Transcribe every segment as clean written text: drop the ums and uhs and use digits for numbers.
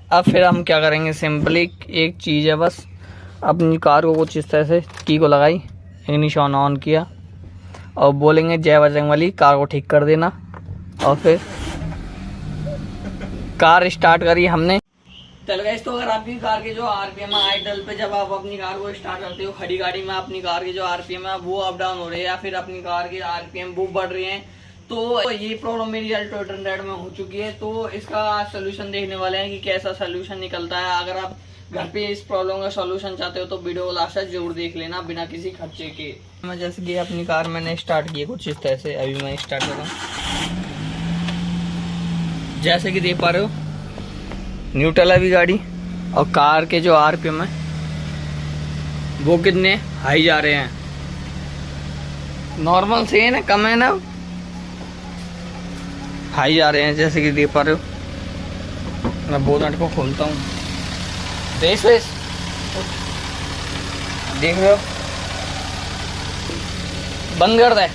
अब फिर हम क्या करेंगे, सिंपली एक चीज़ है बस, अपनी कार को कुछ इस तरह से की को लगाई, इग्निशन ऑन किया और बोलेंगे जय बजरंगबली, कार को ठीक कर देना। और फिर कार स्टार्ट करी हमने। चल गाइस, तो अगर आपकी कार के जो आरपीएम है आइडल पे, जब आप अपनी कार को स्टार्ट करते हो खड़ी गाड़ी में, अपनी कार के जो आरपीएम है वो अप डाउन हो रहे हैं या फिर अपनी कार के आरपीएम वो बढ़ रहे हैं, तो ये प्रॉब्लम मेरी अल्टो 800 में हो चुकी है। तो इसका सोल्यूशन देखने वाले हैं कि कैसा सोल्यूशन निकलता है। अगर आप घर पे इस प्रॉब्लम का सोल्यूशन चाहते हो तो वीडियो लास्ट तक जरूर देख लेना बिना किसी खर्चे के। मैं जैसे कि अपनी कार मैंने स्टार्ट की है कुछ इस तरह से, अभी मैं स्टार्ट कर रहा हूँ। जैसे कि देख पा रहे हो न्यूट्रल है अभी गाड़ी, और कार के जो आरपीएम है वो कितने हाई जा रहे हैं, नॉर्मल से है ना, कम है ना, हाई जा रहे हैं। जैसे कि देख पा रहे हो, मैं बोनट को खोलता हूँ, देख रहे हो, बंद कर दे।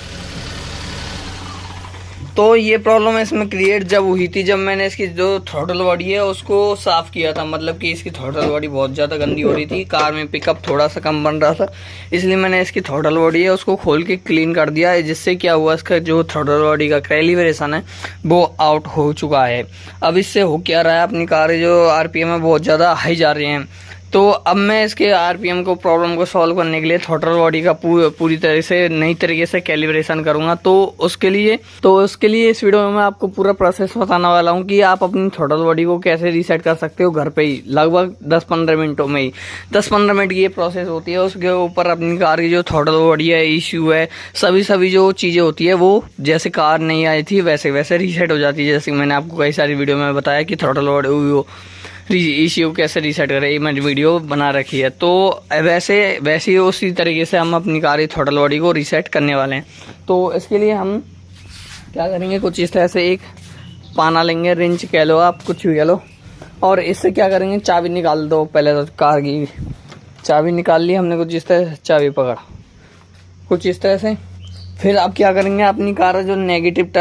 तो ये प्रॉब्लम है इसमें क्रिएट जब हुई थी, जब मैंने इसकी जो थ्रॉटल बॉडी है उसको साफ किया था। मतलब कि इसकी थ्रॉटल बॉडी बहुत ज़्यादा गंदी हो रही थी, कार में पिकअप थोड़ा सा कम बन रहा था, इसलिए मैंने इसकी थ्रॉटल बॉडी है उसको खोल के क्लीन कर दिया है। जिससे क्या हुआ, इसका जो थ्रॉटल बॉडी का कैलिब्रेशन है वो आउट हो चुका है। अब इससे हो क्या रहा है, अपनी कार जो आरपीएम है बहुत ज़्यादा हाई जा रहे हैं। तो अब मैं इसके आरपीएम को प्रॉब्लम को सॉल्व करने के लिए थ्रॉटल बॉडी का पूरी तरह से नई तरीके से कैलिब्रेशन करूंगा। तो उसके लिए इस वीडियो में मैं आपको पूरा प्रोसेस बताने वाला हूं कि आप अपनी थ्रॉटल बॉडी को कैसे रीसेट कर सकते हो घर पे ही, लगभग 10-15 मिनटों में ही। 10-15 मिनट की ये प्रोसेस होती है। उसके ऊपर अपनी कार की जो थ्रॉटल बॉडी है, इश्यू है, सभी जो चीज़ें होती है वो जैसे कार नहीं आई थी वैसे वैसे रीसेट हो जाती है। जैसे मैंने आपको कई सारी वीडियो में बताया कि थ्रॉटल बॉडी इश्यू कैसे रीसेट करें, ये मैंने वीडियो बना रखी है। तो वैसे उसी तरीके से हम अपनी कार की थ्रॉटल बॉडी को रीसेट करने वाले हैं। तो इसके लिए हम क्या करेंगे, कुछ इस तरह से एक पाना लेंगे, रिंच कह लो आप, कुछ भी कह लो, और इससे क्या करेंगे, चाबी निकाल दो। पहले तो कार की चाबी निकाल ली हमने, कुछ इस तरह से चाबी पकड़, कुछ इस तरह से। फिर अब क्या करेंगे, अपनी कार जो नेगेटिव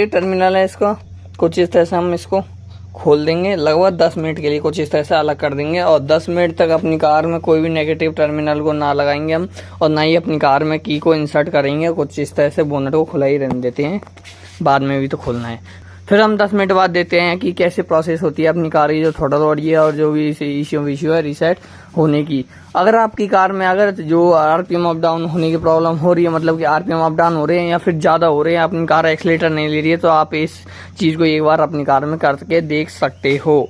टर्मिनल है इसको कुछ इस तरह से हम इसको खोल देंगे, लगभग 10 मिनट के लिए कुछ इस तरह से अलग कर देंगे। और 10 मिनट तक अपनी कार में कोई भी नेगेटिव टर्मिनल को ना लगाएंगे हम, और ना ही अपनी कार में की को इंसर्ट करेंगे। कुछ इस तरह से बोनट को खुला ही रहने देते हैं, बाद में भी तो खोलना है। फिर हम 10 मिनट बाद देते हैं कि कैसे प्रोसेस होती है अपनी कार की जो थ्रॉटल बॉडी है और जो भी इश्यू है रीसेट होने की। अगर आपकी कार में अगर जो आरपीएम अप डाउन होने की प्रॉब्लम हो रही है, मतलब कि आरपीएम अप डाउन हो रहे हैं या फिर ज़्यादा हो रहे हैं, अपनी कार एक्सीलेटर नहीं ले रही है, तो आप इस चीज़ को एक बार अपनी कार में करके देख सकते हो।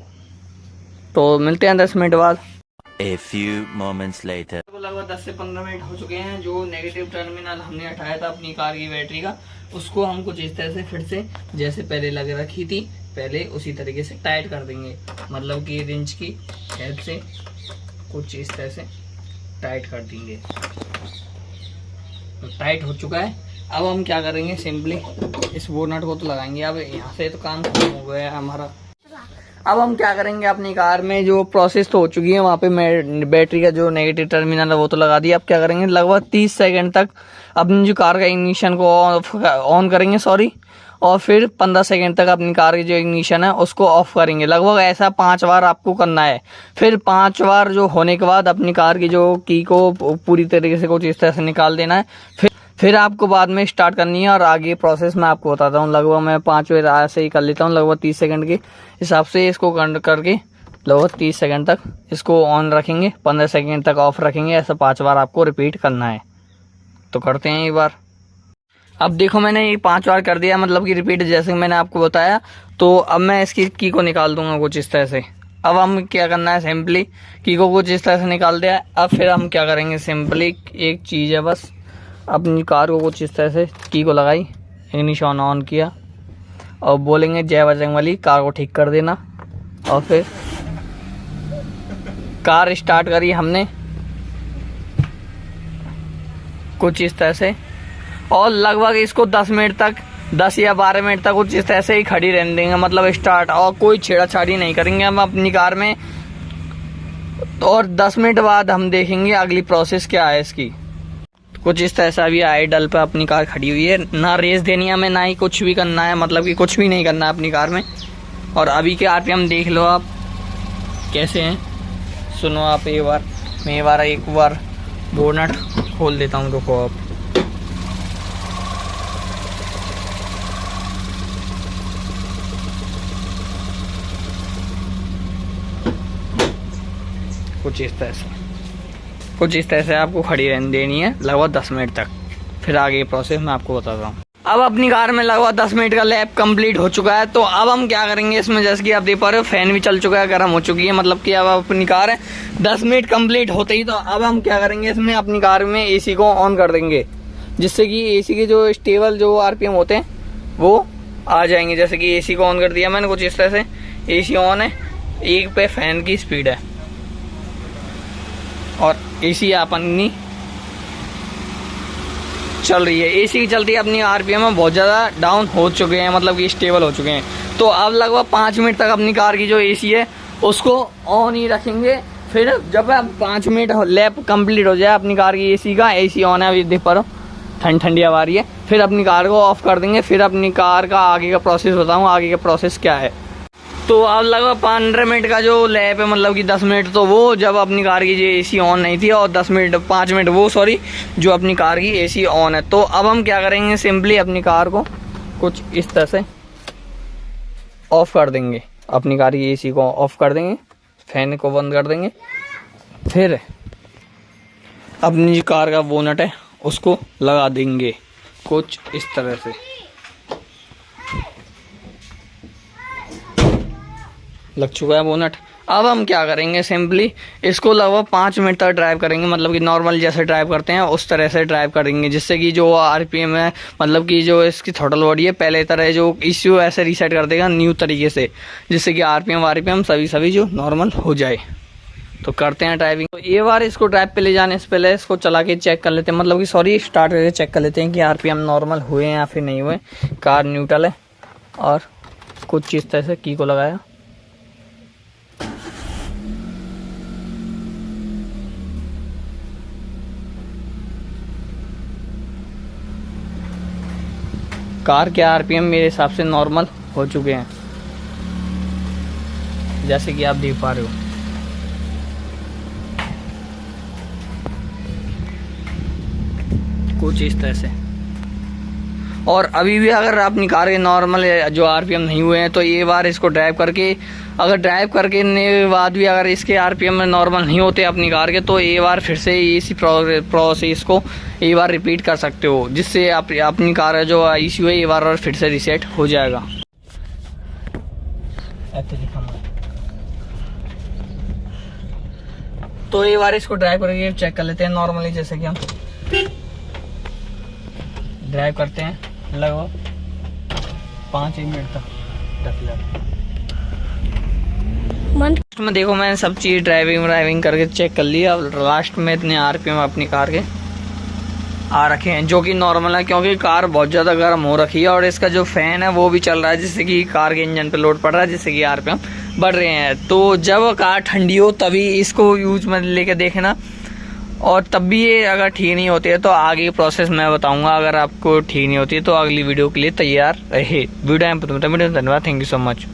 तो मिलते हैं 10 मिनट बाद। A few moments later. लगभग 10 से 15 मिनट हो चुके हैं। जो नेगेटिव टर्मिनल हमने हटाया था अपनी कार की बैटरी का, उसको हम कुछ इस तरह से फिर से जैसे पहले लग रखी थी पहले उसी तरीके से टाइट कर देंगे। मतलब कि रिंच की हेल्प से कुछ इस तरह से टाइट कर देंगे। तो टाइट हो चुका है। अब हम क्या करेंगे, सिंपली इस बोनट को तो लगाएंगे। अब यहाँ से तो काम खत्म हो गया है हमारा। अब हम क्या करेंगे, अपनी कार में जो प्रोसेस तो हो चुकी है, वहाँ पे बैटरी का जो नेगेटिव टर्मिनल है वो तो लगा दिया। अब क्या करेंगे, लगभग 30 सेकंड तक अपनी जो कार का इग्निशन को ऑन करेंगे, और फिर 15 सेकंड तक अपनी कार की जो इग्निशन है उसको ऑफ करेंगे। लगभग ऐसा 5 बार आपको करना है। फिर 5 बार जो होने के बाद अपनी कार की जो की को पूरी तरीके से कुछ इस तरह से निकाल देना है। फिर आपको बाद में स्टार्ट करनी है, और आगे प्रोसेस मैं आपको बताता हूँ। लगभग मैं 5 बार ऐसे ही कर लेता हूँ, लगभग 30 सेकंड के हिसाब से इसको करके लगभग 30 सेकंड तक इसको ऑन रखेंगे, 15 सेकंड तक ऑफ रखेंगे। ऐसा 5 बार आपको रिपीट करना है। तो करते हैं एक बार। अब देखो मैंने ये 5 बार कर दिया, मतलब कि रिपीट जैसे मैंने आपको बताया। तो अब मैं इसकी की को निकाल दूंगा कुछ इस तरह से। अब हम क्या करना है, सिंपली की को कुछ इस तरह से निकाल दिया। अब फिर हम क्या करेंगे, सिंपली एक चीज़ है बस, अपनी कार को कुछ इस तरह से की को लगाई, इग्निशन ऑन किया और बोलेंगे जय बजरंगबली, कार को ठीक कर देना। और फिर कार स्टार्ट करी हमने कुछ इस तरह से, और लगभग इसको 10 मिनट तक, 10 या 12 मिनट तक कुछ इस तरह से ही खड़ी रहने देंगे, मतलब स्टार्ट, और कोई छेड़ाछाड़ी नहीं करेंगे हम अपनी कार में। और 10 मिनट बाद हम देखेंगे अगली प्रोसेस क्या है इसकी। कुछ इस तरह से अभी आइडल पे अपनी कार खड़ी हुई है, ना रेस देनी है हमें, ना ही कुछ भी करना है, मतलब कि कुछ भी नहीं करना है अपनी कार में। और अभी के आरपीएम देख लो आप, कैसे हैं सुनो आप। मैं एक बार बोनट खोल देता हूँ, रुको आप। कुछ इस तरह से आपको खड़ी रहने देनी है लगभग 10 मिनट तक। फिर आगे प्रोसेस मैं आपको बताता हूँ। अब अपनी कार में लगभग 10 मिनट का लैप कंप्लीट हो चुका है। तो अब हम क्या करेंगे इसमें, जैसे कि आप देख पा रहे हो फैन भी चल चुका है, गर्म हो चुकी है, मतलब कि अब अपनी कार है 10 मिनट कंप्लीट होते ही। तो अब हम क्या करेंगे इसमें, अपनी कार में एसी को ऑन कर देंगे, जिससे कि एसी के जो स्टेबल जो आरपीएम होते हैं वो आ जाएंगे। जैसे कि एसी को ऑन कर दिया मैंने कुछ इस तरह से, एसी ऑन है, 1 पे फैन की स्पीड है और एसी अपनी चल रही है। एसी की चलती है, अपनी आरपीएम में बहुत ज़्यादा डाउन हो चुके हैं, मतलब कि स्टेबल हो चुके हैं। तो अब लगभग 5 मिनट तक अपनी कार की जो एसी है उसको ऑन ही रखेंगे। फिर जब 5 मिनट लैप कंप्लीट हो जाए अपनी कार की एसी का, एसी ऑन है अभी देख पा रहे हो, ठंडी हवा आ रही है, फिर अपनी कार को ऑफ कर देंगे। फिर अपनी कार का आगे का प्रोसेस बताऊँ, आगे का प्रोसेस क्या है। तो अब लगभग 15 मिनट का जो लैप है, मतलब कि 10 मिनट तो वो जब अपनी कार की जो एसी ऑन नहीं थी, और 5 मिनट वो जो अपनी कार की एसी ऑन है। तो अब हम क्या करेंगे, सिंपली अपनी कार को कुछ इस तरह से ऑफ कर देंगे, अपनी कार की एसी को ऑफ कर देंगे, फैन को बंद कर देंगे। फिर अपनी जो कार का बोनट है उसको लगा देंगे कुछ इस तरह से। लग चुका है बोनट। अब हम क्या करेंगे, सिंपली इसको लगभग 5 मिनट तक ड्राइव करेंगे, मतलब कि नॉर्मल जैसे ड्राइव करते हैं उस तरह से ड्राइव करेंगे, जिससे कि जो आरपीएम है, मतलब कि जो इसकी थ्रॉटल बॉडी है, पहले तरह जो इश्यू ऐसे रीसेट कर देगा न्यू तरीके से, जिससे कि आरपीएम सभी जो नॉर्मल हो जाए। तो करते हैं ड्राइविंग। तो ये बार इसको ड्राइव पे ले जाने से पहले इसको चला के चेक कर लेते हैं, मतलब कि स्टार्ट करके चेक कर लेते हैं कि आरपीएम नॉर्मल हुए हैं या फिर नहीं हुए। कार न्यूट्रल है और कुछ इस तरह से की को लगाया, कार के आरपीएम मेरे हिसाब से नॉर्मल हो चुके हैं, जैसे कि आप देख पा रहे हो। कुछ इस तरह से। और अभी भी अगर अपनी कार के नॉर्मल जो आरपीएम नहीं हुए हैं, तो ये बार इसको ड्राइव करके के बाद भी अगर इसके आरपीएम में नॉर्मल नहीं होते अपनी कार के, तो ये बार फिर से इसी प्रोसेस को एक बार रिपीट कर सकते हो, जिससे अपनी कार का जो इश्यू है ये बार और फिर से रीसेट हो जाएगा। तो ये बार इसको ड्राइव करके चेक कर लेते हैं नॉर्मली, जैसे कि हम ड्राइव करते हैं लगभग 5 मिनट तक। में देखो मैंने सब चीज़ ड्राइविंग करके चेक कर लिया। अब लास्ट में इतने आरपीएम अपनी कार के आ रखे हैं, जो कि नॉर्मल है, क्योंकि कार बहुत ज़्यादा गर्म हो रखी है और इसका जो फैन है वो भी चल रहा है, जिससे कि कार के इंजन पे लोड पड़ रहा है, जिससे कि आरपीएम बढ़ रहे हैं। तो जब कार ठंडी हो तभी इसको यूज में लेके देखना, और तब भी ये अगर ठीक नहीं होती है तो आगे की प्रोसेस मैं बताऊंगा। अगर आपको ठीक नहीं होती है तो अगली वीडियो के लिए तैयार रहे। वीडियो धन्यवाद, थैंक यू सो मच।